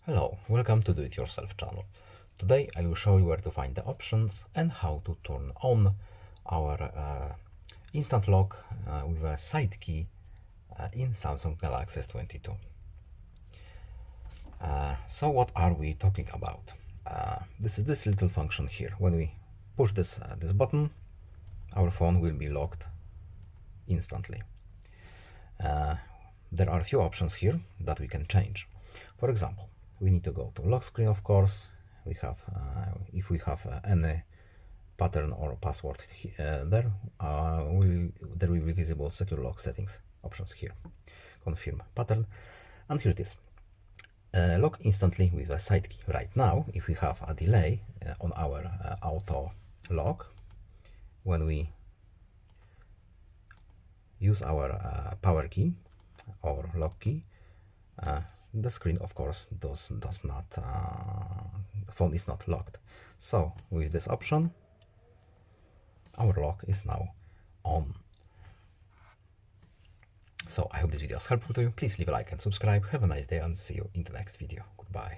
Hello, welcome to Do It Yourself channel. Today I will show you where to find the options and how to turn on our instant lock with a side key in Samsung Galaxy S22. So what are we talking about? This is this little function here. When we push this button, our phone will be locked instantly. There are a few options here that we can change. For example, we need to go to lock screen, of course. We have, if we have any pattern or password there, there will be visible secure lock settings options here. Confirm pattern, and here it is. Lock instantly with a side key. Right now, if we have a delay on our auto lock, when we use our power key or lock key, the screen of course does not, the phone is not locked. So with this option, our lock is now on. So I hope this video is helpful to you. Please leave a like and subscribe. Have a nice day and see you in the next video. Goodbye.